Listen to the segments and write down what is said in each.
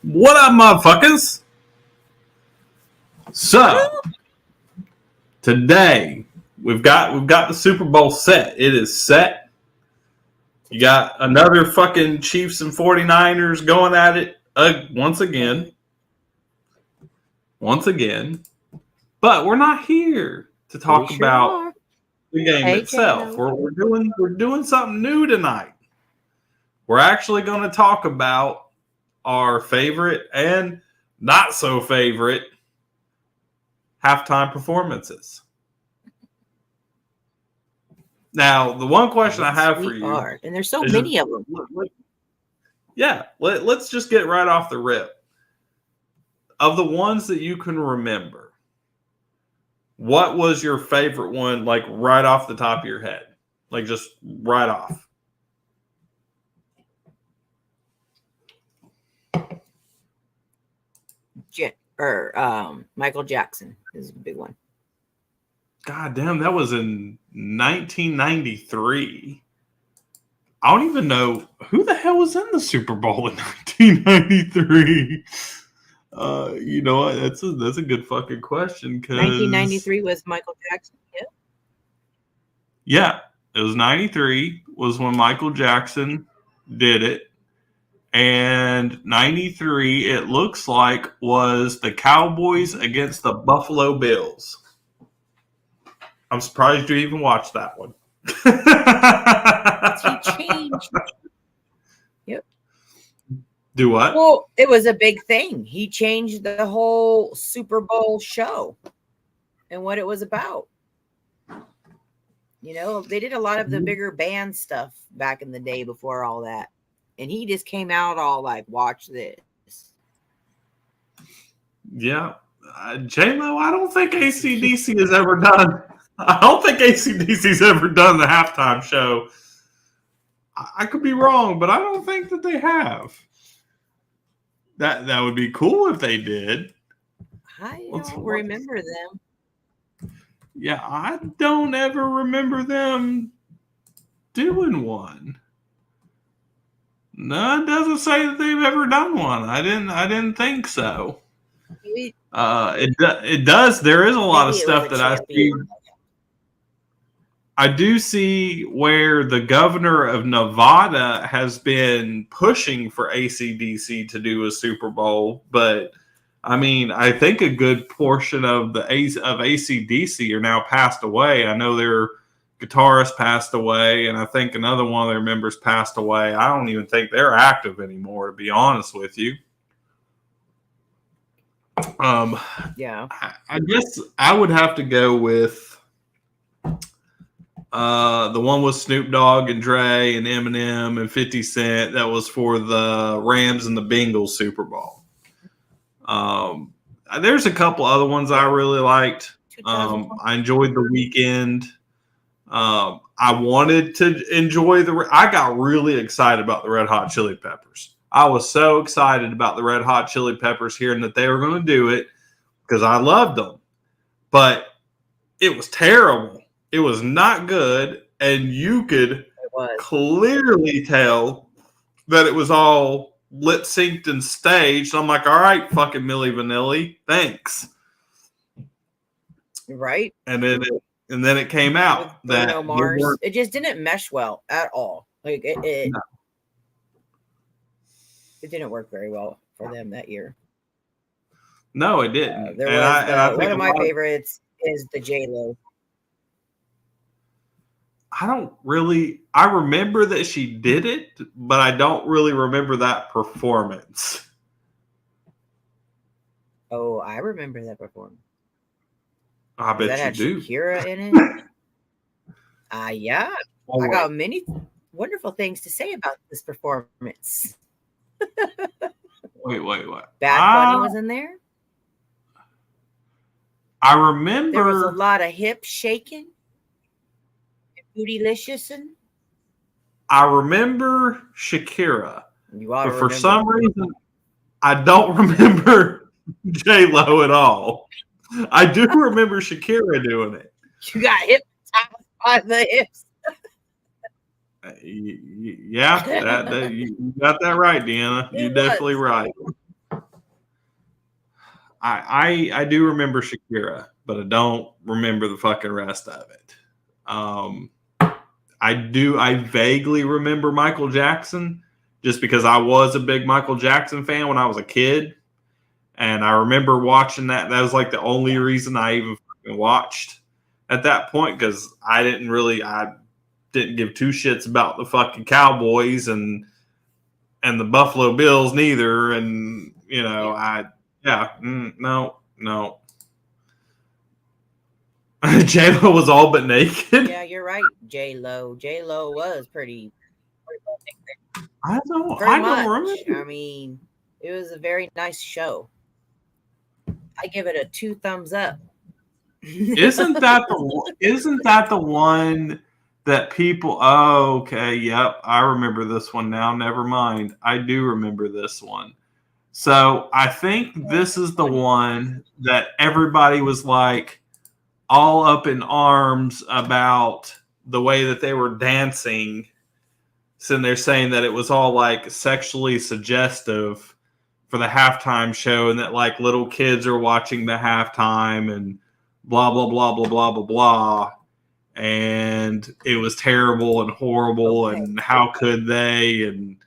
What up, motherfuckers? So today we've got the Super Bowl set. It is set. You got another fucking Chiefs and 49ers going at it once again. But we're not here to talk about the game itself. We're doing something new tonight. We're actually going to talk about our favorite and not so favorite halftime performances. Now, the one question I have for you, and there's so many of them. Let's just get right off the rip. Of the ones that you can remember, what was your favorite one, like right off the top of your head? Like just right off. Michael Jackson is a big one. God damn, that was in 1993. I don't even know who the hell was in the Super Bowl in 1993. You know what? That's a good fucking question. 1993 was Michael Jackson. Yeah, it was 93 was when Michael Jackson did it. And 93, it looks like, was the Cowboys against the Buffalo Bills. I'm surprised you even watched that one. He changed. Yep. Do what? Well, it was a big thing. He changed the whole Super Bowl show and what it was about. You know, they did a lot of the bigger band stuff back in the day before all that. And he just came out all like, watch this. Yeah. J-Lo, I don't think AC/DC has ever done. I don't think AC/DC's ever done the halftime show. I could be wrong, but I don't think that they have. That would be cool if they did. I don't remember them. Yeah, I don't ever remember them doing one. No, it doesn't say that they've ever done one. I didn't think so. It does. There is a lot of stuff that I see. I do see where the governor of Nevada has been pushing for AC/DC to do a Super Bowl, but I mean, I think a good portion of AC/DC are now passed away. I know their guitarist passed away, and I think another one of their members passed away. I don't even think they're active anymore, to be honest with you. Yeah. I guess I would have to go with the one with Snoop Dogg and Dre and Eminem and 50 Cent. That was for the Rams and the Bengals Super Bowl. There's a couple other ones I really liked. I enjoyed The Weeknd. I wanted to enjoy I got really excited about the Red Hot Chili Peppers. I was so excited about the Red Hot Chili Peppers hearing that they were going to do it because I loved them. But it was terrible. It was not good. And you could clearly tell that it was all lip synced and staged. I'm like, all right, fucking Milli Vanilli, thanks. Right. And then it came out that Mars, it just didn't mesh well at all. Like it didn't work very well for them that year. No, it didn't. There And was I think one of my favorites is the J-Lo. I remember that she did it, but I don't really remember that performance. Oh, I remember that performance. I bet that you had do. Shakira in it. Yeah. Oh, I got many wonderful things to say about this performance. Wait. Bad Bunny was in there. I remember there was a lot of hip shaking, bootylicious. I remember Shakira, but for some reason, I don't remember J-Lo at all. I do remember Shakira doing it. You got hypnotized by the hips. Yeah, that you got that right, Deanna. You're definitely right. I do remember Shakira, but I don't remember the fucking rest of it. I vaguely remember Michael Jackson just because I was a big Michael Jackson fan when I was a kid. And I remember watching that. That was like the only reason I even watched at that point, because I didn't give two shits about the fucking Cowboys and the Buffalo Bills neither. And, no. J-Lo was all but naked. Yeah, you're right. J-Lo was pretty I don't remember. I mean, it was a very nice show. I give it a 2 thumbs up. Isn't that the one that people? Oh, okay, yep, I remember this one now. Never mind, I do remember this one. So I think this is the one that everybody was like all up in arms about the way that they were dancing. So they're saying that it was all like sexually suggestive for the halftime show, and that like little kids are watching the halftime and blah blah blah blah blah blah blah, and it was terrible and horrible. Okay. And how could they? And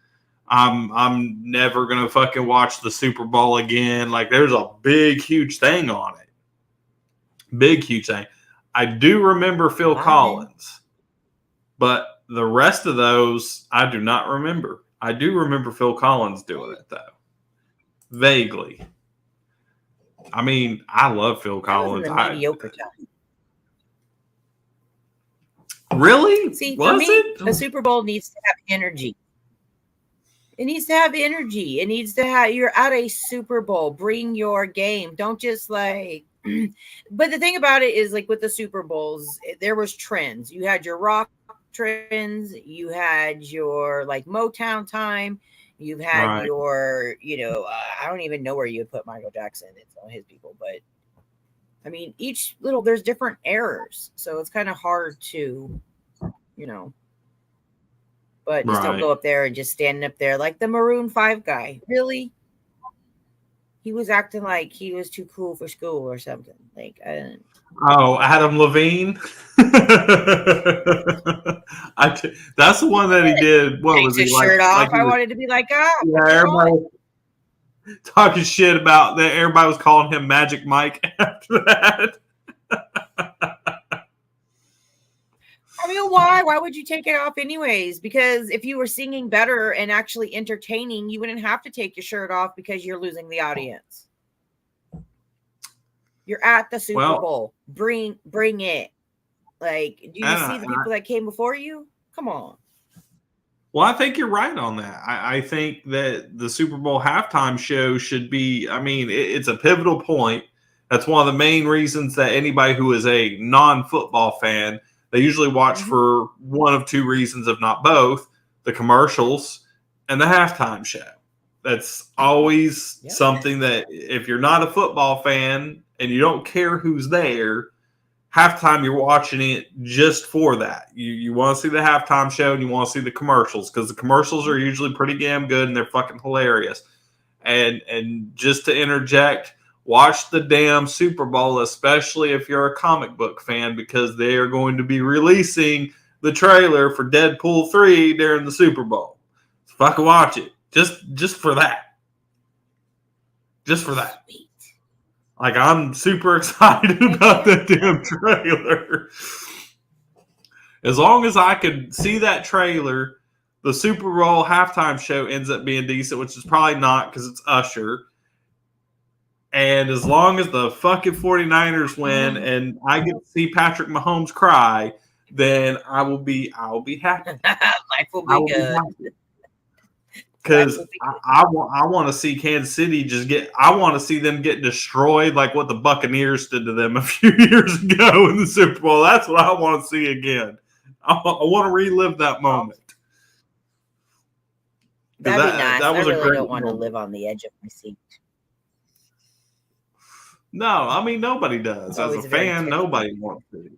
I'm never gonna fucking watch the Super Bowl again. Like, there's a big huge thing on it. Big huge thing. I do remember Phil Collins, but the rest of those I do not remember. I do remember Phil Collins doing it though. Vaguely. I mean, I love Phil Collins. Mediocre time. Really? See, for me, the Super Bowl needs to have energy. It needs to have energy. It needs to have, you're at a Super Bowl. Bring your game. Don't just like, but the thing about it is, like with the Super Bowls, there was trends. You had your rock trends. You had your like Motown time. You've had your, I don't even know where you would put Michael Jackson. It's on his people, but I mean, there's different eras. So it's kind of hard to, but just don't go up there and just standing up there like the Maroon 5 guy. Really? He was acting like he was too cool for school or something. Like, I didn't. Oh, Adam Levine. That's the one that he did. What was he like? Shirt off. I wanted to be like, yeah, everybody talking shit about that. Everybody was calling him Magic Mike after that. I mean, why? Why would you take it off anyways? Because if you were singing better and actually entertaining, you wouldn't have to take your shirt off because you're losing the audience. You're at the Super Bowl. Bring it. Like, do you see the people that came before you? Come on. Well, I think you're right on that. I think that the Super Bowl halftime show should be, I mean, it's a pivotal point. That's one of the main reasons that anybody who is a non-football fan, they usually watch for one of two reasons, if not both: the commercials and the halftime show. That's always something that if you're not a football fan and you don't care who's there, halftime you're watching it just for that. You want to see the halftime show and you want to see the commercials, because the commercials are usually pretty damn good and they're fucking hilarious. And just to interject, watch the damn Super Bowl, especially if you're a comic book fan, because they are going to be releasing the trailer for Deadpool 3 during the Super Bowl. So fucking watch it. Just for that. Just for that. Sweet. Like, I'm super excited about that damn trailer. As long as I could see that trailer, the Super Bowl halftime show ends up being decent, which is probably not because it's Usher. And as long as the fucking 49ers win and I get to see Patrick Mahomes cry, then I will be happy. Life will be good. Because I want to see Kansas City I want to see them get destroyed like what the Buccaneers did to them a few years ago in the Super Bowl. That's what I want to see again. I want to relive that moment. That'd be nice. I really don't want to live on the edge of my seat. No, I mean, nobody does. As a fan, nobody wants to.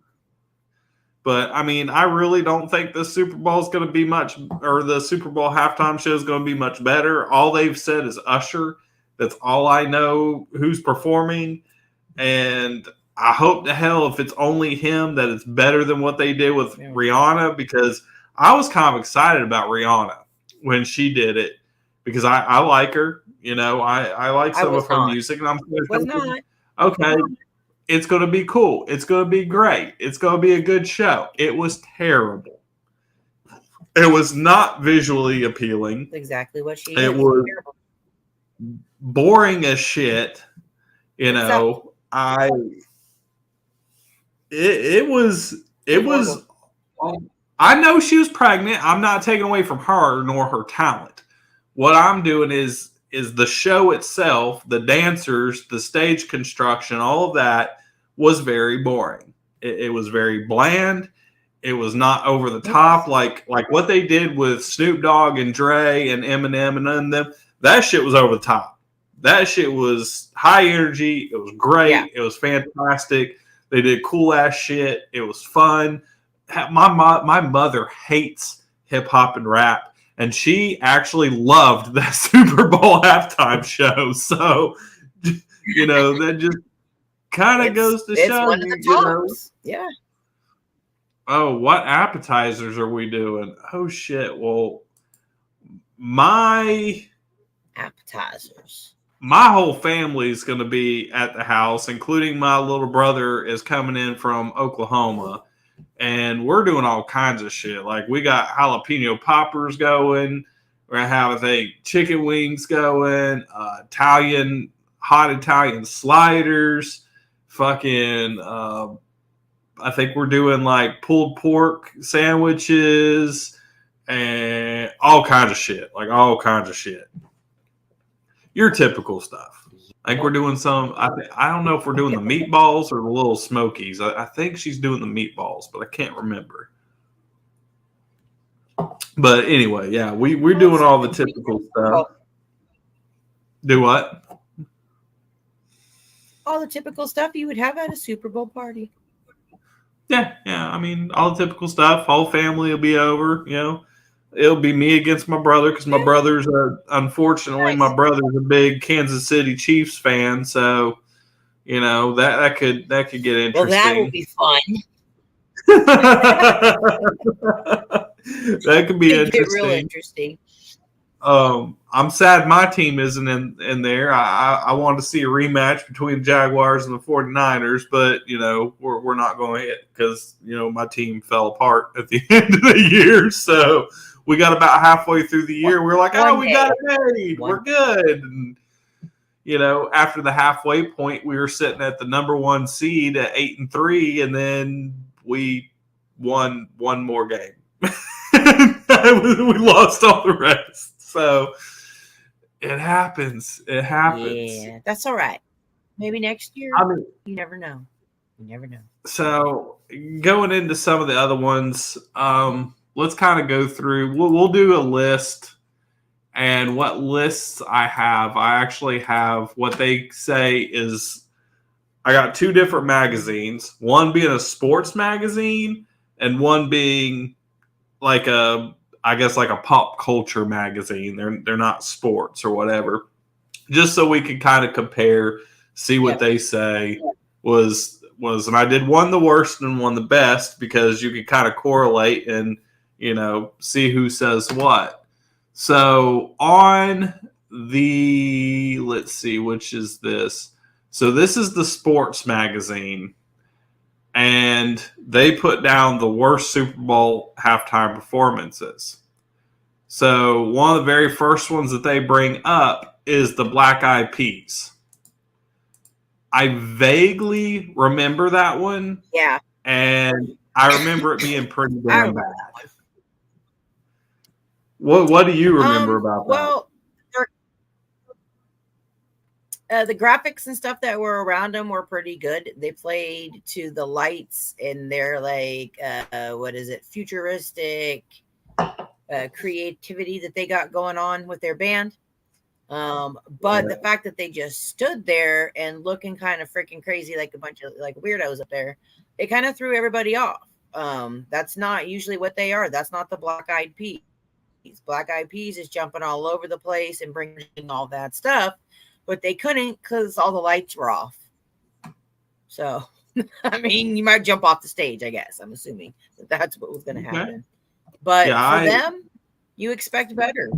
But, I mean, I really don't think the Super Bowl is going to be the Super Bowl halftime show is going to be much better. All they've said is Usher. That's all I know who's performing. And I hope to hell if it's only him that it's better than what they did with Rihanna, because I was kind of excited about Rihanna when she did it because I like her. You know, I like some of her music. And I'm thinking, okay, it's going to be cool. It's going to be great. It's going to be a good show. It was terrible. It was not visually appealing. Exactly what she It was boring as shit. You know, it was I know she was pregnant. I'm not taking away from her nor her talent. What I'm doing is the show itself, the dancers, the stage construction, all of that was very boring. It was very bland. It was not over the top like what they did with Snoop Dogg and Dre and Eminem and them. That shit was over the top. That shit was high energy. It was great. Yeah. It was fantastic. They did cool ass shit. It was fun. My mother hates hip hop and rap, and she actually loved that Super Bowl halftime show. So, you know, that just kind of goes to show you, know. Yeah. Oh, what appetizers are we doing? Oh shit. Well, my appetizers. My whole family is going to be at the house, including my little brother is coming in from Oklahoma, and we're doing all kinds of shit. Like, we got jalapeno poppers going. We're going to have, I think, chicken wings going, hot Italian sliders, fucking, I think we're doing like pulled pork sandwiches and all kinds of shit. Like, all kinds of shit. Your typical stuff. I think we're doing some. I don't know if we're doing the meatballs or the little smokies. I think she's doing the meatballs, but I can't remember. But anyway, yeah, we're doing all the typical stuff. Do what? All the typical stuff you would have at a Super Bowl party. Yeah. I mean, all the typical stuff. Whole family will be over. You know. It'll be me against my brother because my brother's unfortunately my brother's a big Kansas City Chiefs fan, so you know that could get interesting. Well, that will be fun. That could be interesting. Get real interesting. I'm sad my team isn't in there. I want to see a rematch between the Jaguars and the 49ers, but you know we're not going to hit because you know my team fell apart at the end of the year, so. We got about halfway through the year. We're like, we got it made. We're good. And, you know, after the halfway point, we were sitting at the number 1 seed at 8-3, and then we won one more game. We lost all the rest. So it happens. It happens. Yeah, that's all right. Maybe next year. I mean, you never know. You never know. So going into some of the other ones, let's kind of go through. We'll do a list, and what lists I actually have what they say is I got 2 different magazines, one being a sports magazine and one being like a pop culture magazine. They're not sports or whatever, just so we can kind of compare, see what they say was, and I did one the worst and one the best because you could kind of correlate and you know, see who says what. So on the, let's see, which is this? So this is the sports magazine, and they put down the worst Super Bowl halftime performances. So one of the very first ones that they bring up is the Black Eyed Peas. I vaguely remember that one. Yeah. And I remember it being pretty I damn remember bad. What do you remember about that? Well, the graphics and stuff that were around them were pretty good. They played to the lights and they're like, what is it? Futuristic creativity that they got going on with their band. But the fact that they just stood there and looking kind of freaking crazy, like a bunch of like weirdos up there, it kind of threw everybody off. That's not usually what they are. That's not the Black Eyed Peas. Black Eyed Peas is jumping all over the place and bringing all that stuff, but they couldn't because all the lights were off. So, I mean, you might jump off the stage, I guess. I'm assuming that's what was going to happen. But for them, you expect better.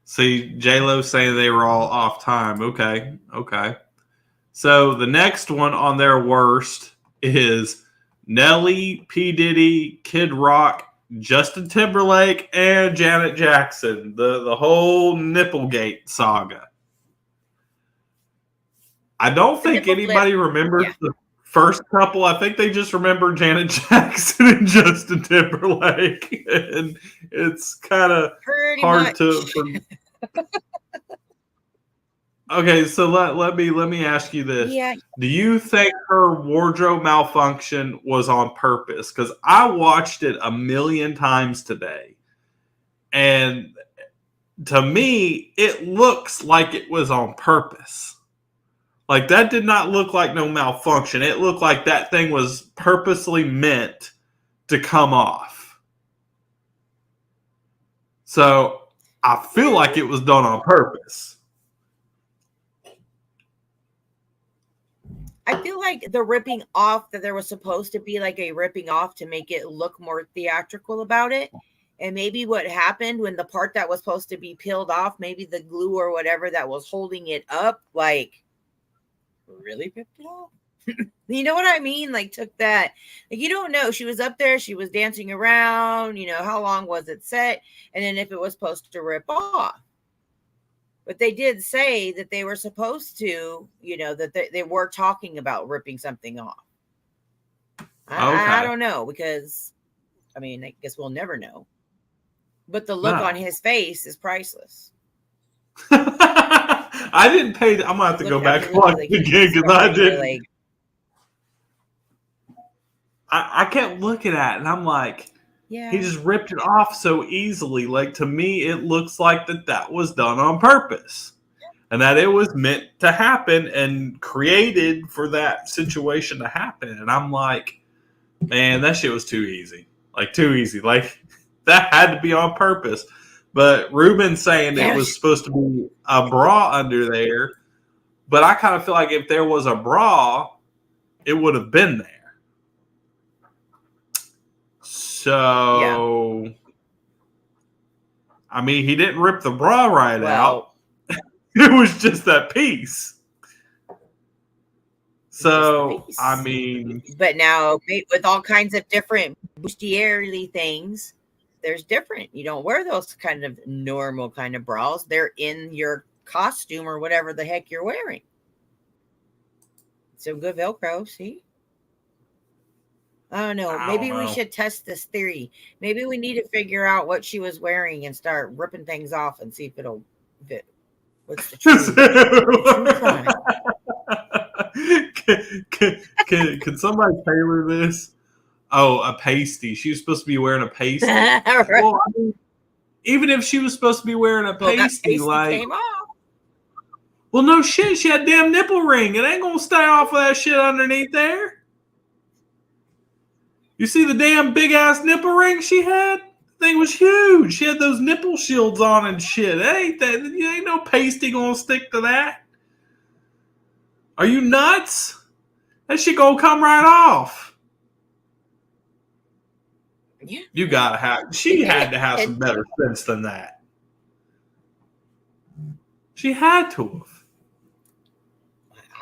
See, J-Lo saying they were all off time. Okay. So the next one on their worst is Nelly, P. Diddy, Kid Rock, Justin Timberlake, and Janet Jackson. The whole Nipplegate saga. I don't think anybody remembers the first couple. I think they just remember Janet Jackson and Justin Timberlake, and it's kind of hard to. Okay, so let me ask you this: do you think her wardrobe malfunction was on purpose? Because I watched it 1,000,000 times today, and to me, it looks like it was on purpose. Like, that did not look like no malfunction. It looked like that thing was purposely meant to come off. So, I feel like it was done on purpose. I feel like the ripping off, that there was supposed to be like a ripping off to make it look more theatrical about it. And maybe what happened when the part that was supposed to be peeled off, maybe the glue or whatever that was holding it up, like, really ripped it off. You know what I mean? Like, took that, like, you don't know. She was up there, she was dancing around, you know, how long was it set? And then if it was supposed to rip off. But they did say that they were supposed to, you know, that they were talking about ripping something off. I don't know, because, I mean, I guess we'll never know. But the look on his face is priceless. I didn't pay. I'm gonna have to go back and watch it again because I didn't. Like, I kept looking at it and I'm like, he just ripped it off so easily. Like, to me, it looks like that was done on purpose, and that it was meant to happen and created for that situation to happen. And I'm like, man, that shit was too easy. Like, too easy. Like, that had to be on purpose. But Ruben's saying it was supposed to be a bra under there. But I kind of feel like if there was a bra, it would have been there. So, I mean, he didn't rip the bra out. It was just that piece. So, I mean. But now, with all kinds of different bustier things, there's different. You don't wear those kind of normal kind of bras. They're in your costume or whatever the heck you're wearing. Some good Velcro, see? I don't know. Maybe we should test this theory. Maybe we need to figure out what she was wearing and start ripping things off and see if it'll fit. What's the truth? Can somebody tailor this? Oh, a pasty. She was supposed to be wearing a pasty. Right. Well, I mean, even if she was supposed to be wearing a pasty like, well, no shit. She had a damn nipple ring. It ain't gonna stay off of that shit underneath there. You see the damn big ass nipple ring she had? The thing was huge. She had those nipple shields on and shit. Ain't no pasty gonna stick to that. Are you nuts? That shit gonna come right off. Yeah. You gotta have. She had to have some better sense than that. She had to have.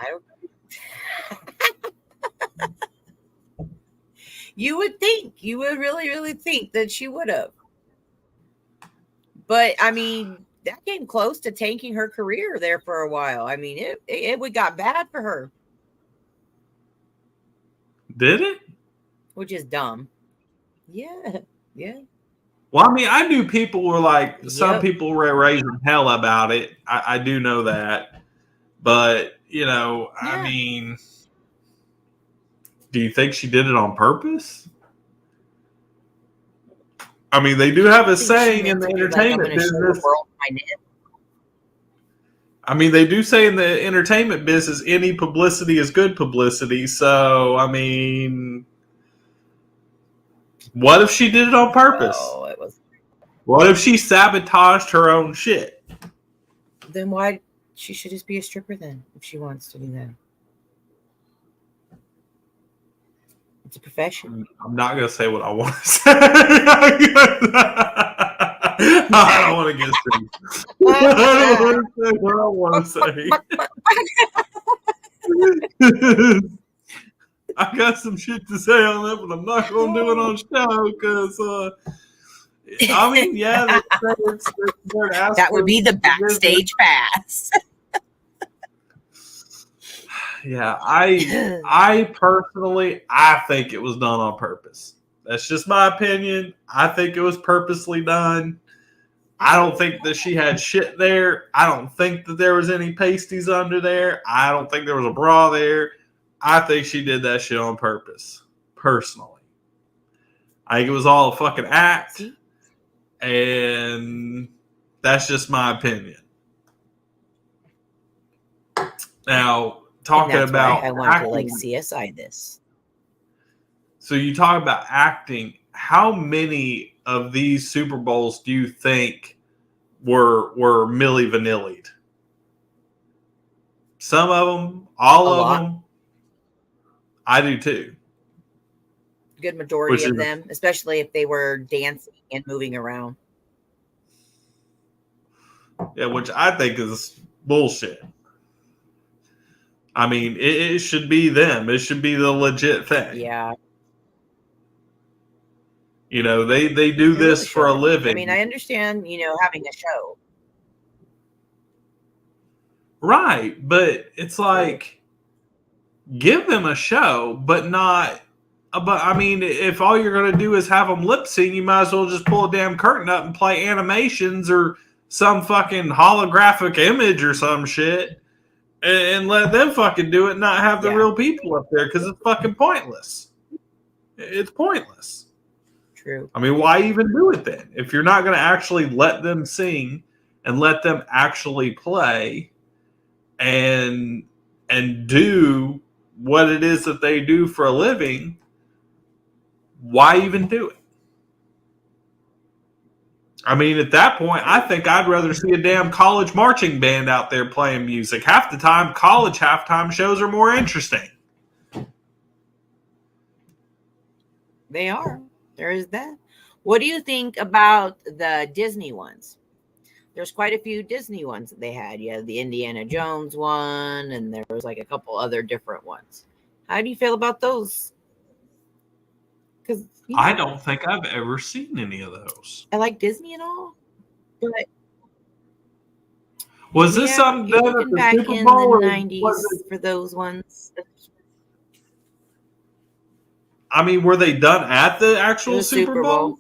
I don't. You would think, you would really, really think that she would have. But I mean, that came close to tanking her career there for a while. I mean, it got bad for her. Did it? Which is dumb. Yeah. Yeah. Well, I mean, I knew people were like, some Yep. people were raising hell about it. I do know that. But, you know, Yeah. I mean, do you think she did it on purpose? I mean, they do have a saying in the entertainment business. I mean, they do say in the entertainment business, any publicity is good publicity. So, I mean, what if she did it on purpose? Oh, it was. What if she sabotaged her own shit? Then why? She should just be a stripper then, if she wants to do that. It's a profession. I'm not going to say what I want to say. I don't want to get sued. I don't want to say what I want to say. I got some shit to say on that, but I'm not going to do it on show because, I mean, yeah, that would be the backstage pass. Yeah, I personally, I think it was done on purpose. That's just my opinion. I think it was purposely done. I don't think that she had shit there. I don't think that there was any pasties under there. I don't think there was a bra there. I think she did that shit on purpose, personally. I think it was all a fucking act, and that's just my opinion. Now, talking about I want acting, to like CSI this. So you talk about acting. How many of these Super Bowls do you think were Milli Vanilli'd? Some of them, all of them. I do too. Good majority of them, especially if they were dancing and moving around. Yeah, which I think is bullshit. I mean, it should be them. It should be the legit thing. Yeah. You know, they do this for a living. I mean, I understand, having a show. Right. But it's like, give them a show, but not. But I mean, if all you're going to do is have them lip sync, you might as well just pull a damn curtain up and play animations or some fucking holographic image or some shit. And let them fucking do it and not have the real people up there because it's fucking pointless. It's pointless. True. I mean, why even do it then? If you're not going to actually let them sing and let them actually play and do what it is that they do for a living, why even do it? I mean, at that point, I think I'd rather see a damn college marching band out there playing music. Half the time, college halftime shows are more interesting. They are. There is that. What do you think about the Disney ones? There's quite a few Disney ones that they had. You had the Indiana Jones one, and there was like a couple other different ones. How do you feel about those? Because I don't think I've ever seen any of those. I like Disney and all, but was this something done at the back Super in Bowl the 90s for those ones? I mean, were they done at the actual Super Bowl?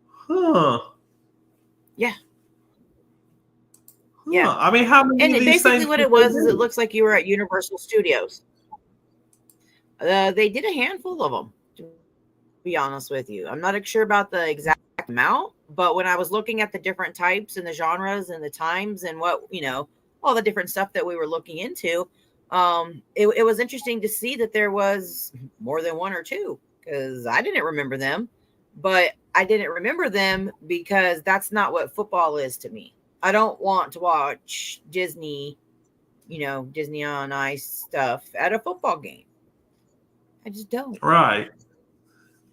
Huh. Yeah. Huh. Yeah. I mean, how many? And basically, what it was is it looks like you were at Universal Studios. They did a handful of them. To be honest with you, I'm not sure about the exact amount, but when I was looking at the different types and the genres and the times and what all the different stuff that we were looking into, it was interesting to see that there was more than one or two because I didn't remember them, but I didn't remember them because that's not what football is to me. I don't want to watch Disney, Disney on Ice stuff at a football game. I just don't. Right.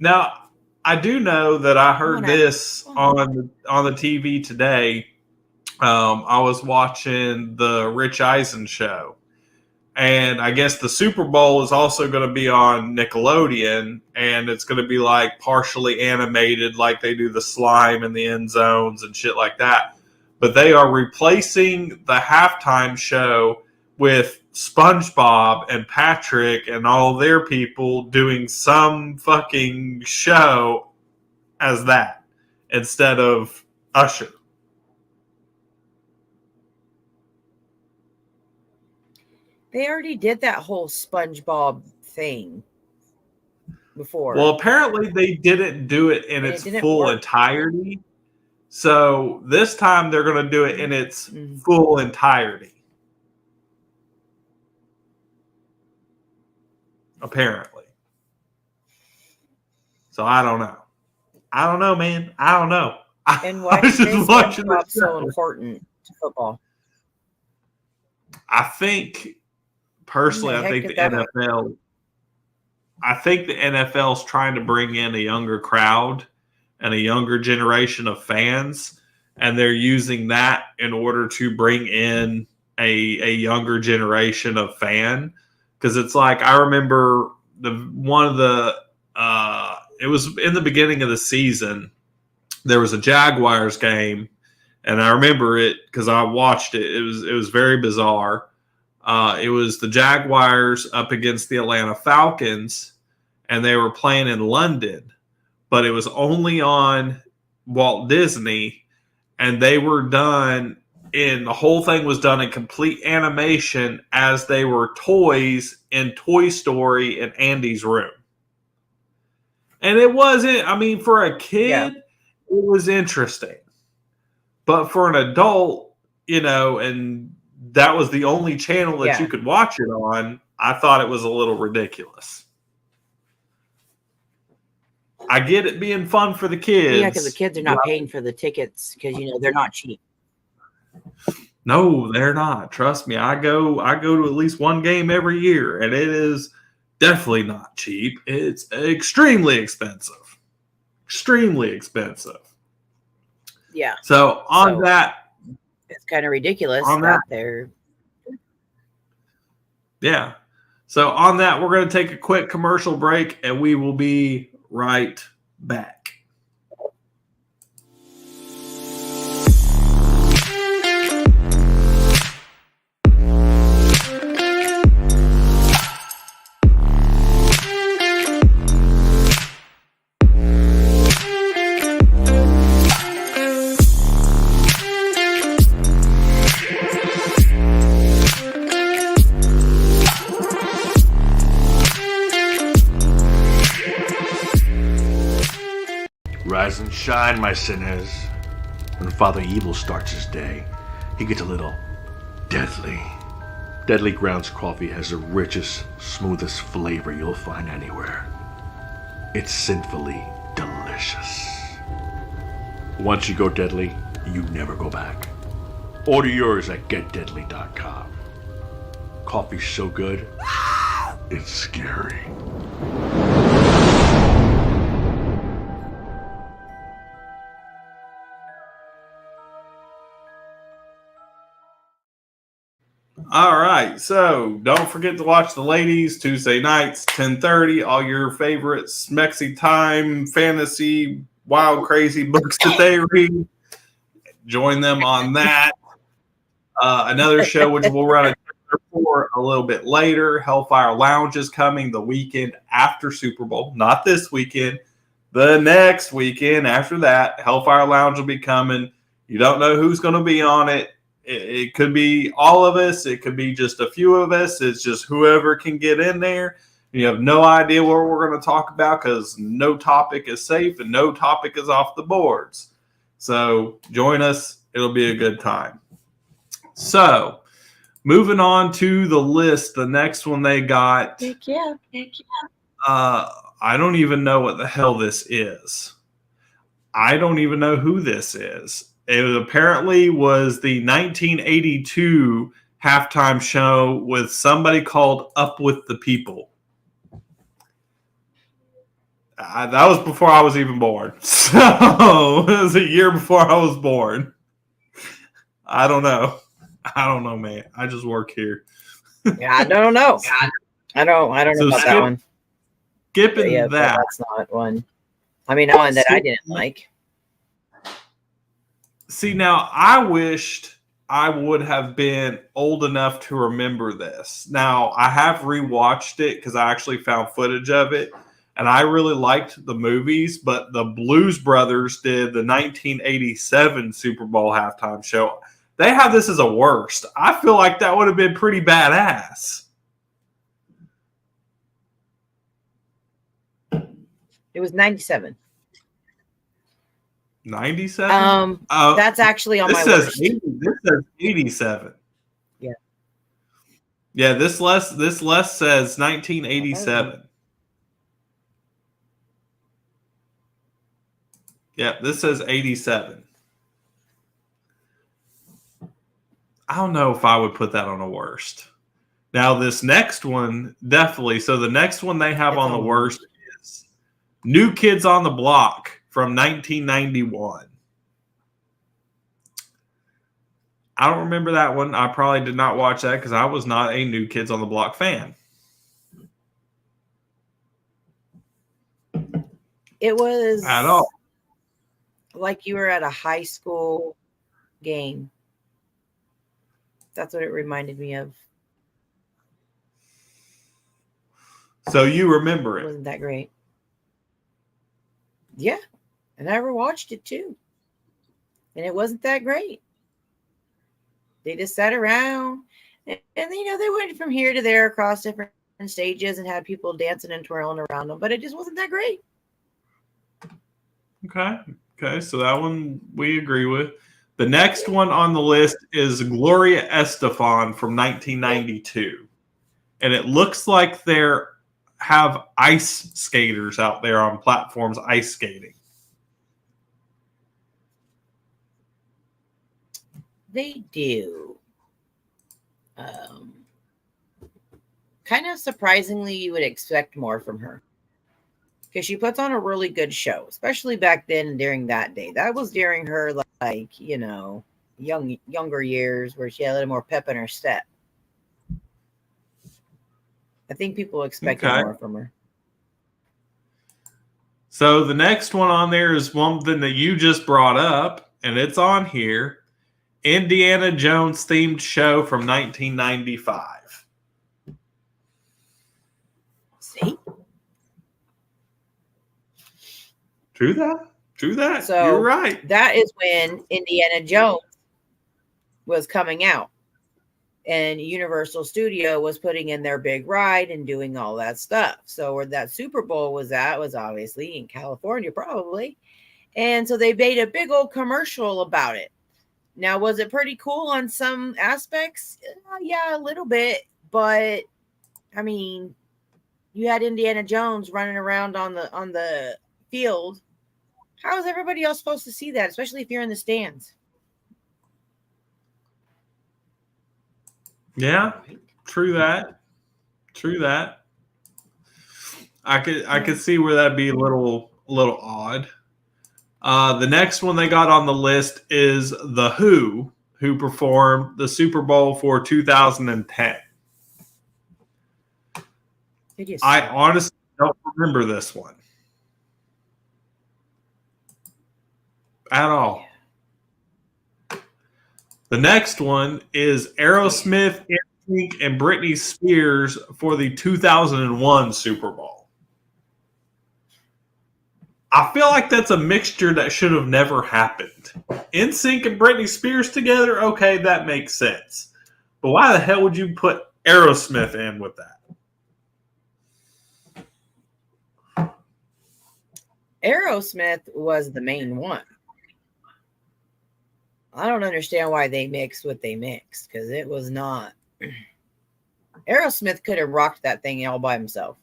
Now, I do know that I heard this on the TV today. I was watching the Rich Eisen show, And I guess the Super Bowl is also going to be on Nickelodeon, and it's going to be like partially animated, like they do the slime in the end zones and shit like that. But they are replacing the halftime show with SpongeBob and Patrick and all their people doing some fucking show as that instead of Usher. They already did that whole SpongeBob thing before. Well, apparently they didn't do it in its full entirety. So this time they're going to do it in its full entirety. Apparently. So I don't know. I don't know, man. I don't know. And why is SpongeBob so important to football? I think, personally, I think the NFL. I think the NFL is trying to bring in a younger crowd and a younger generation of fans, and they're using that in order to bring in a younger generation of fan. Because it's like, I remember it was in the beginning of the season, there was a Jaguars game, and I remember it because I watched it. It was very bizarre. It was the Jaguars up against the Atlanta Falcons, and they were playing in London, but it was only on Walt Disney, and they were done the whole thing was done in complete animation as they were toys in Toy Story in Andy's room. And it wasn't, I mean, for a kid, it was interesting. But for an adult, and that was the only channel that you could watch it on, I thought it was a little ridiculous. I get it being fun for the kids. Yeah, because the kids are not paying for the tickets because, they're not cheap. No, they're not. Trust me. I go to at least one game every year, and it is definitely not cheap. It's extremely expensive. Extremely expensive. Yeah. So that, it's kind of ridiculous that they're. Yeah. So on that, we're going to take a quick commercial break, and we will be right back. Rise and shine, my sinners. When Father Evil starts his day, he gets a little deadly. Deadly Grounds coffee has the richest, smoothest flavor you'll find anywhere. It's sinfully delicious. Once you go deadly, you never go back. Order yours at getdeadly.com. Coffee's so good, it's scary. All right, so don't forget to watch the ladies Tuesday nights, 10:30. All your favorite Smexy Time, fantasy, wild, crazy books that they read. Join them on that. Another show which we'll run a for a little bit later. Hellfire Lounge is coming the weekend after Super Bowl, not this weekend. The next weekend after that, Hellfire Lounge will be coming. You don't know who's going to be on it. It could be all of us. It could be just a few of us. It's just whoever can get in there. You have no idea what we're going to talk about because no topic is safe and no topic is off the boards. So join us. It'll be a good time. So moving on to the list, the next one they got. Heck yeah. I don't even know what the hell this is. I don't even know who this is. It apparently was the 1982 halftime show with somebody called Up With the People. That was before I was even born. So it was a year before I was born. I don't know. I don't know, man. I just work here. Yeah, I don't know. I don't know about that one. Skipping Yeah, that. that's not one. I mean, one that I didn't like. See, now I wished I would have been old enough to remember this. Now, I have rewatched it because I actually found footage of it, and I really liked the movies, but the Blues Brothers did the 1987 Super Bowl halftime show. They have this as a worst. I feel like that would have been pretty badass. It was 97. 97? That's actually on my list. This says 87. Yeah. Yeah, this list says 1987. Yeah, this says 87. I don't know if I would put that on a worst. Now, this next one, definitely. So the next one they have on the worst is New Kids on the Block from 1991. I don't remember that one. I probably did not watch that because I was not a New Kids on the Block fan. It was at all. Like you were at a high school game. That's what it reminded me of. So you remember it? Wasn't that great? Yeah, and I watched it too, and it wasn't that great. They just sat around, and they went from here to there across different stages and had people dancing and twirling around them, but it just wasn't that great. Okay, so that one we agree with. The next one on the list is Gloria Estefan from 1992. And it looks like they have ice skaters out there on platforms ice skating. They do. Kind of surprisingly, you would expect more from her. Because she puts on a really good show, especially back then during that day. That was during her, like, younger years where she had a little more pep in her step. I think people expected more from her. So the next one on there is one that you just brought up, and it's on here. Indiana Jones themed show from 1995. See? True that. So you're right. That is when Indiana Jones was coming out, and Universal Studio was putting in their big ride and doing all that stuff. So where that Super Bowl was at was obviously in California, probably. And so they made a big old commercial about it. Now, was it pretty cool on some aspects? Yeah, a little bit. But I mean, you had Indiana Jones running around on the field. How is everybody else supposed to see that, especially if you're in the stands? Yeah, true that. I could see where that'd be a little odd. The next one they got on the list is The Who performed the Super Bowl for 2010. I honestly don't remember this one at all. The next one is Aerosmith, NSYNC, and Britney Spears for the 2001 Super Bowl. I feel like that's a mixture that should have never happened. NSYNC and Britney Spears together, okay, that makes sense. But why the hell would you put Aerosmith in with that? Aerosmith was the main one. I don't understand why they mixed what they mixed, because it was not. Aerosmith could have rocked that thing all by himself.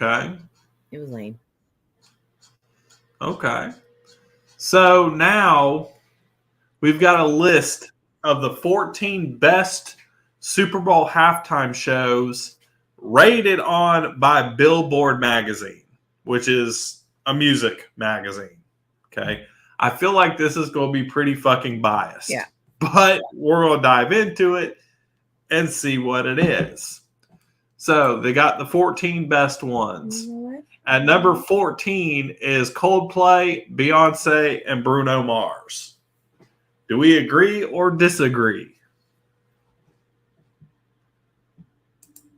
Okay. It was lame. Okay. So now we've got a list of the 14 best Super Bowl halftime shows rated on by Billboard magazine, which is a music magazine. Okay. I feel like this is going to be pretty fucking biased. Yeah. but we're going to dive into it and see what it is. So they got the 14 best ones. At number 14 is Coldplay, Beyonce, and Bruno Mars. Do we agree or disagree?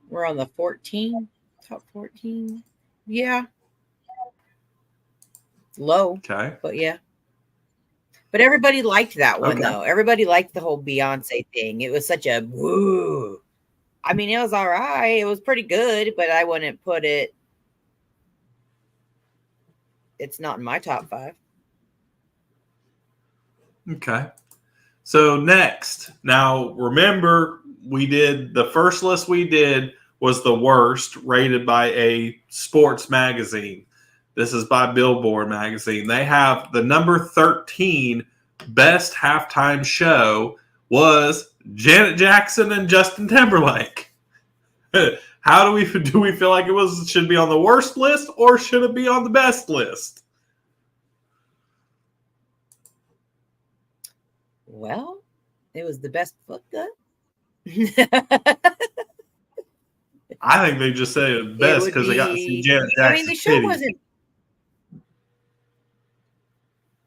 We're on the 14, top 14. Yeah. Low. Okay. But yeah. But everybody liked that one, Okay. though. Everybody liked the whole Beyonce thing. It was such a woo. I mean, it was all right. It was pretty good, but I wouldn't put it. It's not in my top 5. Okay. So next, now remember, we did the first list we did was the worst rated by a sports magazine. This is by Billboard magazine. They have the number 13 best halftime show was Janet Jackson and Justin Timberlake. How do we feel like it should be on the worst list or should it be on the best list? Well, it was the best fucked up. I think they just say it best because they got to see Janet Jackson. I mean, the show wasn't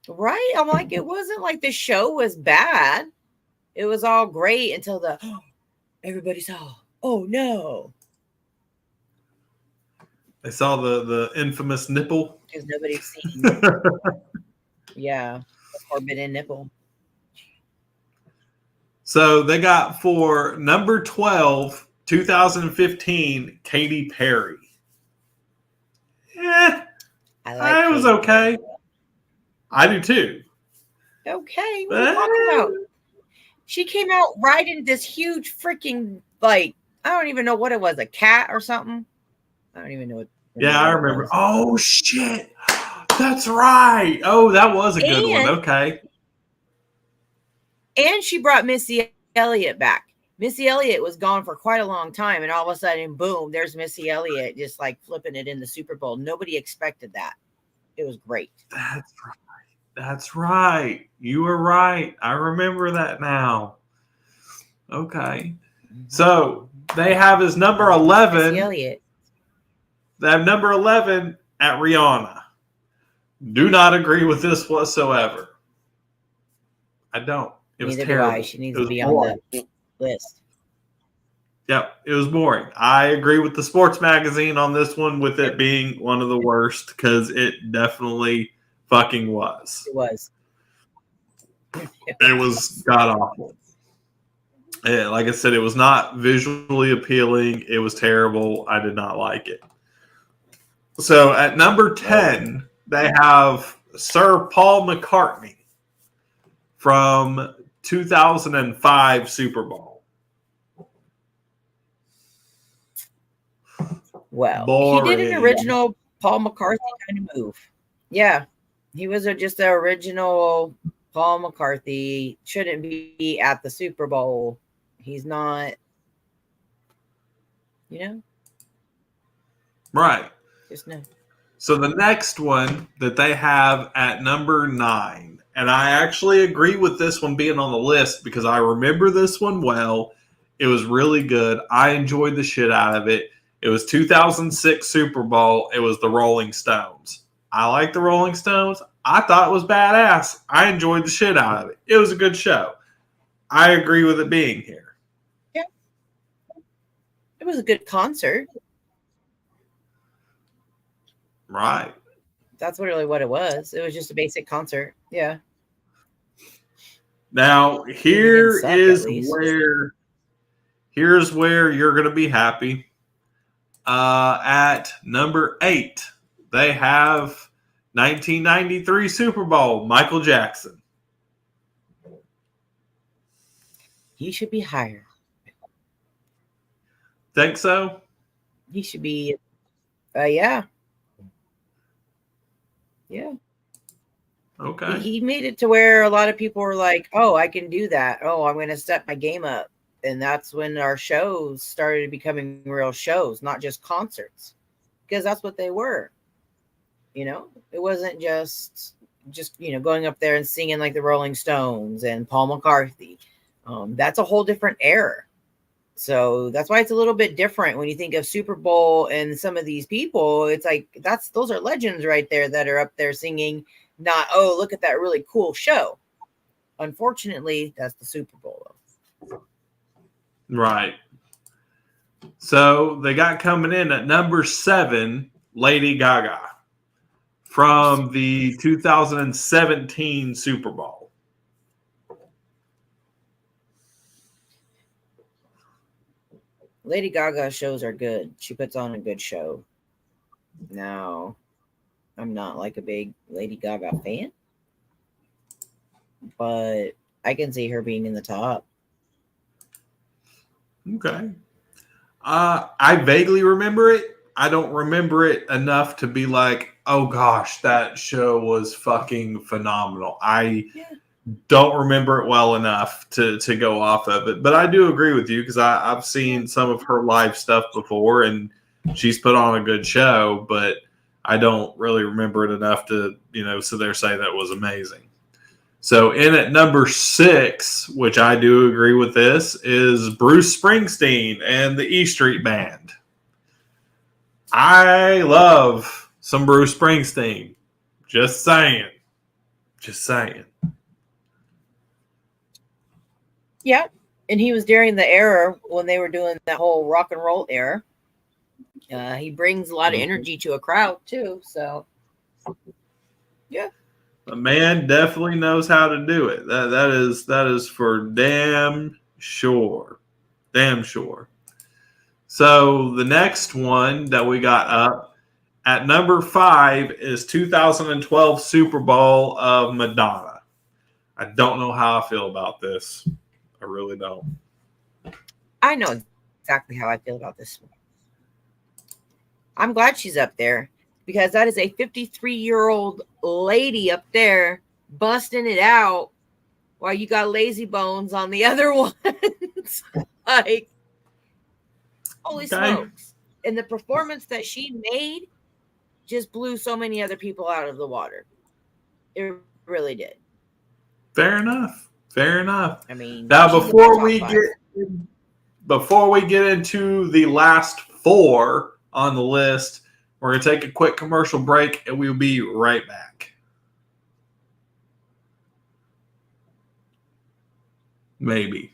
right. I'm like, it wasn't like the show was bad. It was all great until everybody saw. Oh no! They saw the infamous nipple. Because nobody's seen. Yeah, the forbidden nipple. So they got for number 12, 2015, Katy Perry. It was okay. I do too. Okay, what are you talking about? She came out riding this huge freaking, like, I don't even know what it was, a cat or something. I don't even know what. Yeah, I remember. Oh, shit. That's right. Oh, that was a good one. Okay. And she brought Missy Elliott back. Missy Elliott was gone for quite a long time, and all of a sudden, boom, there's Missy Elliott just like flipping it in the Super Bowl. Nobody expected that. It was great. That's right. That's right. You were right. I remember that now. Okay. So they have his number 11. Missy Elliott. They have number 11 at Rihanna. Do not agree with this whatsoever. I don't. It was terrible. She needs to be on the list. Yep, it was boring. I agree with the sports magazine on this one, with it being one of the worst, because it definitely fucking was. It was. It was god awful. Yeah, like I said, it was not visually appealing. It was terrible. I did not like it. So at number 10, they have Sir Paul McCartney from 2005 Super Bowl. Well, Boring. He did an original Paul McCarthy kind of move. Yeah, he was just the original Paul McCarthy. Shouldn't be at the Super Bowl. He's not, Right. Just no. So the next one that they have at number 9, and I actually agree with this one being on the list because I remember this one well. It was really good. I enjoyed the shit out of it. It was 2006 Super Bowl. It was the Rolling Stones. I like the Rolling Stones. I thought it was badass. I enjoyed the shit out of it. It was a good show. I agree with it being here. Yeah. It was a good concert. Right. That's really what it was. It was just a basic concert. Yeah. Now, here's where you're going to be happy. At number 8, they have 1993 Super Bowl, Michael Jackson. He should be higher. Think so? He should be, yeah. Yeah. Okay. He made it to where a lot of people were like, oh, I can do that. Oh, I'm going to step my game up. And that's when our shows started becoming real shows, not just concerts, because that's what they were. It wasn't just going up there and singing like the Rolling Stones and Paul McCartney. That's a whole different era. So that's why it's a little bit different when you think of Super Bowl and some of these people. It's like those are legends right there that are up there singing. Not, oh, look at that really cool show. Unfortunately, that's the Super Bowl. Right. So they got coming in at number 7, Lady Gaga from the 2017 Super Bowl. Lady Gaga shows are good. She puts on a good show. Now, I'm not like a big Lady Gaga fan, but I can see her being in the top. Okay. I vaguely remember it. I don't remember it enough to be like, oh gosh, that show was fucking phenomenal. I don't remember it well enough to go off of it. But I do agree with you because I've seen some of her live stuff before and she's put on a good show, but I don't really remember it enough to, sit there say that was amazing. So in at number 6, which I do agree with this, is Bruce Springsteen and the E Street Band. I love some Bruce Springsteen. Just saying. Just saying. Yeah. And he was during the era when they were doing that whole rock and roll era. He brings a lot of energy to a crowd too. So, yeah. The man definitely knows how to do it. That is for damn sure. Damn sure. So the next one that we got up at number 5 is 2012 Super Bowl of Madonna. I don't know how I feel about this. I really don't. I know exactly how I feel about this one. I'm glad she's up there because that is a 53-year-old lady up there busting it out while you got Lazy Bones on the other ones. Like, holy smokes. And the performance that she made just blew so many other people out of the water. It really did. Fair enough. Fair enough. I mean, now before we get into the last 4 on the list, we're going to take a quick commercial break and we'll be right back. Maybe.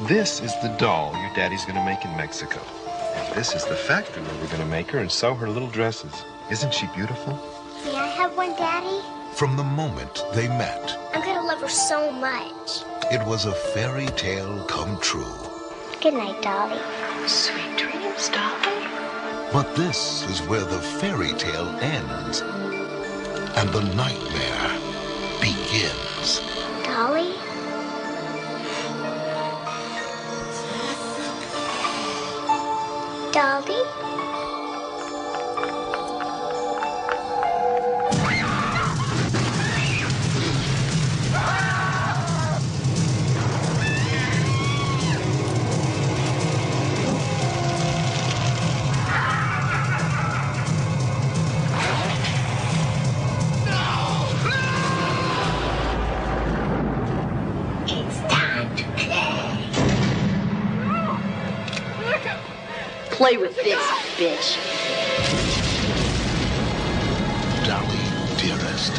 This is the doll your daddy's gonna make in Mexico. And this is the factory where we're gonna make her and sew her little dresses. Isn't she beautiful? May I have one, Daddy? From the moment they met, I'm gonna love her so much. it was a fairy tale come true. Good night, Dolly. Sweet dreams, darling. But this is where the fairy tale ends and the nightmare begins. Dolly? Dolly? It's time to play. Play with this, bitch. Dolly, dearest.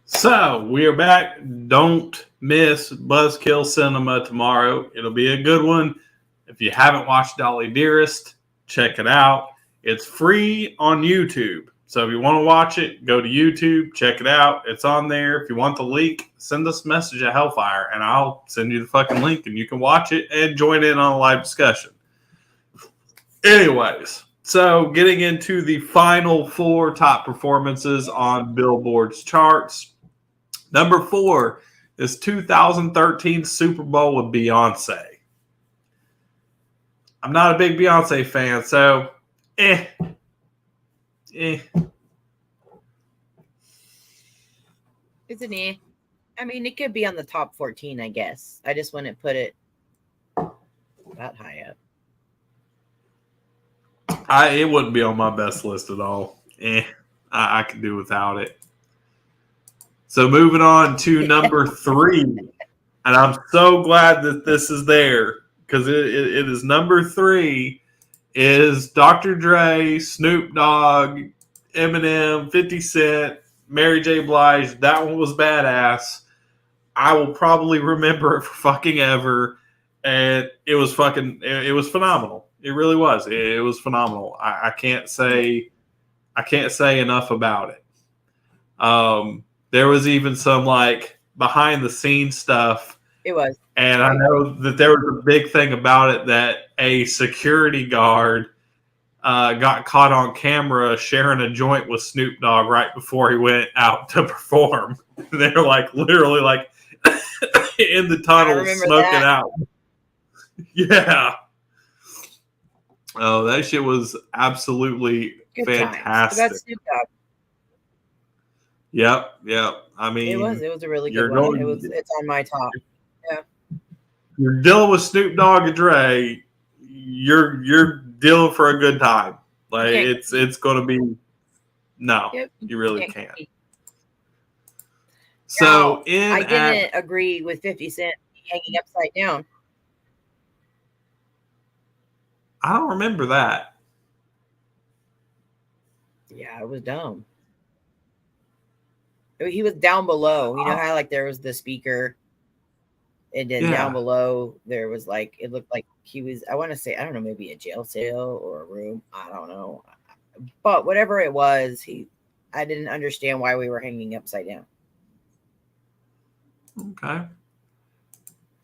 So we are back. Don't miss Buzzkill Cinema tomorrow. It'll be a good one. If you haven't watched Dolly Dearest, check it out. It's free on YouTube. So if you want to watch it, go to YouTube, check it out. It's on there. If you want the link, send us a message at Hellfire, and I'll send you the fucking link, and you can watch it and join in on a live discussion. Anyways, so getting into the final 4 top performances on Billboard's charts. Number 4 is 2013 Super Bowl with Beyonce. I'm not a big Beyonce fan, so It's an eh. I mean, it could be on the top 14, I guess. I just wouldn't put it that high up. It wouldn't be on my best list at all. I could do without it. So moving on to number 3. And I'm so glad that this is there because it is number 3 is Dr. Dre, Snoop Dogg, Eminem, 50 Cent, Mary J. Blige. That one was badass. I will probably remember it for fucking ever. And it was phenomenal. It really was. It was phenomenal. I can't say enough about it. There was even some like behind the scenes stuff. It was. And I know that there was a big thing about it that a security guard got caught on camera sharing a joint with Snoop Dogg right before he went out to perform. They're like literally like in the tunnel smoking out. Yeah. Oh, that shit was absolutely good fantastic. That's Snoop Dogg. Yep. I mean, it was a really good one. It's on my top. Yeah. You're dealing with Snoop Dogg and Dre. You're dealing for a good time. Like it's going to be you really can't. So I didn't agree with 50 Cent hanging upside down. I don't remember that. Yeah, it was dumb. He was down below. You know how like there was the speaker, and then down below there was like it looked like he was. I want to say I don't know, maybe a jail cell or a room. I don't know, but whatever it was, I didn't understand why we were hanging upside down. Okay.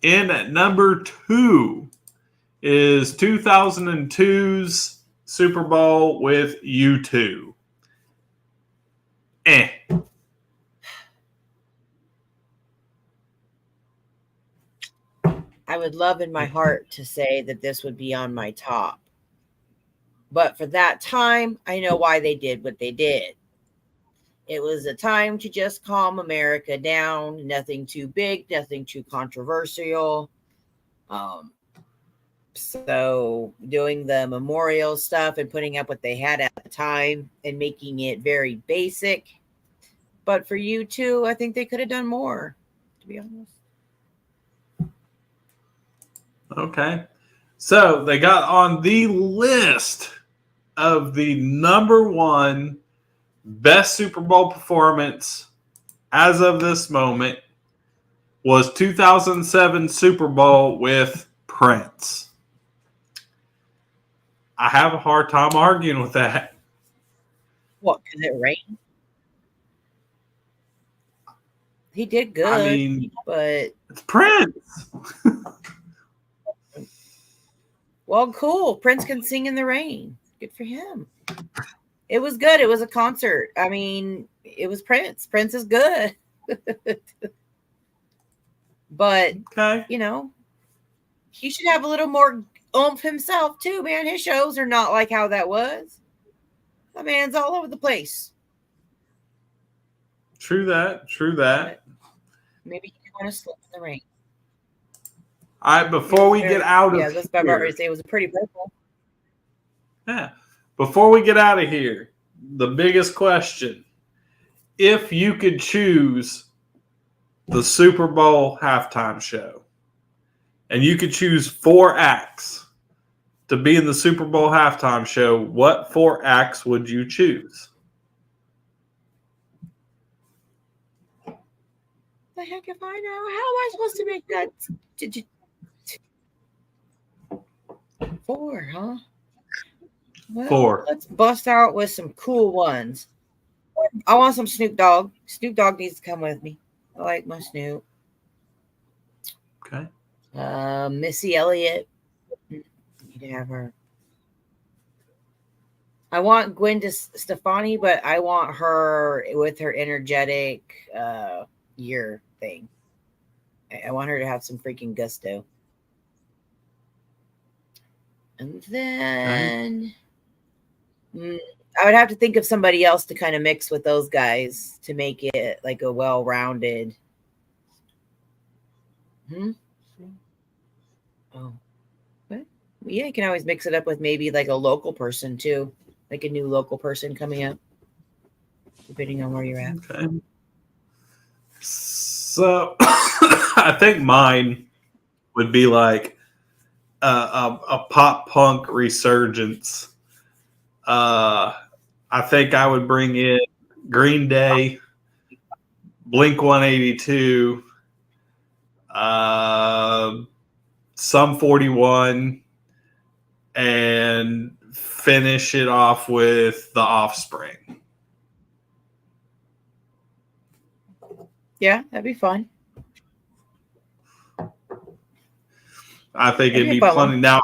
In at number 2 is 2002's Super Bowl with U2. I would love in my heart to say that this would be on my top. But for that time, I know why they did what they did. It was a time to just calm America down. Nothing too big, nothing too controversial. So doing the memorial stuff and putting up what they had at the time and making it very basic. But for U2, I think they could have done more, to be honest. Okay. So they got on the list of the number 1 best Super Bowl performance as of this moment was 2007 Super Bowl with Prince. I have a hard time arguing with that. What, because it rained? He did good. I mean, but it's Prince. Well, cool. Prince can sing in the rain. Good for him. It was good. It was a concert. I mean, It was Prince. Prince is good. But, Okay. you know, he should have a little more oomph himself, too, man. His shows are not like how that was. The man's all over the place. True that. True that. But maybe he didn't want to slip in the rain. All right, before we get out of yeah, that's what I here. was say. It was a pretty purple. Yeah. Before we get out of here, the biggest question. If you could choose the Super Bowl halftime show, and you could choose 4 acts to be in the Super Bowl halftime show, what 4 acts would you choose? The heck if I know? How am I supposed to make that? 4, huh? Well, 4. Let's bust out with some cool ones. I want some Snoop Dogg. Snoop Dogg needs to come with me. I like my Snoop. Okay. Missy Elliott. Need to have her. I want Gwen Stefani, but I want her with her energetic year thing. I want her to have some freaking gusto. And then I would have to think of somebody else to kind of mix with those guys to make it like a well-rounded. Oh, what? Yeah, you can always mix it up with maybe like a local person too, like a new local person coming up, depending on where you're at. Okay. So I think mine would be like a pop punk resurgence. I think I would bring in Green Day, Blink 182, Sum 41, and finish it off with The Offspring. Yeah, that'd be fun. I think it'd be plenty. Now,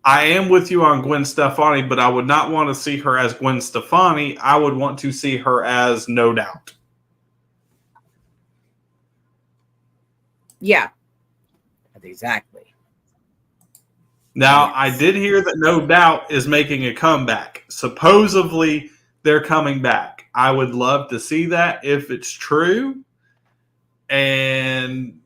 I am with you on Gwen Stefani, but I would not want to see her as Gwen Stefani. I would want to see her as No Doubt. Yeah, exactly. Now, Yes. I did hear that No Doubt is making a comeback. Supposedly, they're coming back. I would love to see that if it's true. And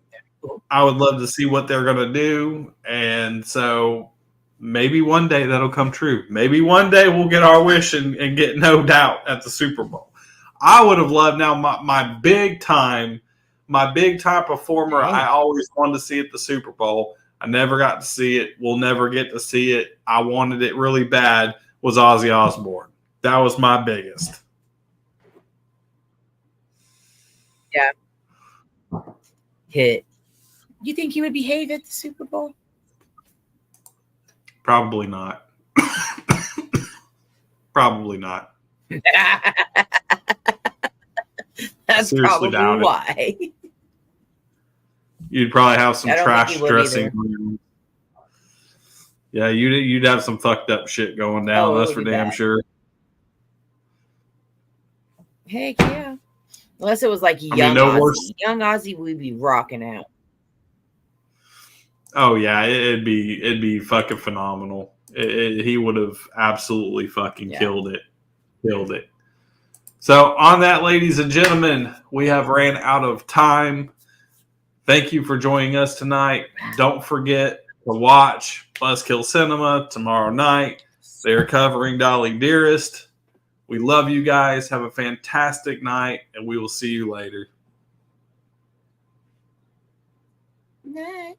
I would love to see what they're going to do. And so maybe one day that'll come true. Maybe one day we'll get our wish and get No Doubt at the Super Bowl. I would have loved now my big time performer I always wanted to see at the Super Bowl. I never got to see it. We'll never get to see it. I wanted it really bad was Ozzy Osbourne. That was my biggest. Yeah. Hit. You think he would behave at the Super Bowl? Probably not. Probably not. That's Seriously probably why. You'd probably have some trash dressing. Either. Yeah, you'd have some fucked up shit going down. That's for damn sure. Heck yeah. Unless it was like young Ozzy. Young Ozzy would be rocking out. Oh yeah, it'd be fucking phenomenal. He would have absolutely fucking killed it. So on that, ladies and gentlemen, we have ran out of time. Thank you for joining us tonight. Don't forget to watch Buzzkill Cinema tomorrow night. They're covering Dolly Dearest. We love you guys. Have a fantastic night, and we will see you later. Night.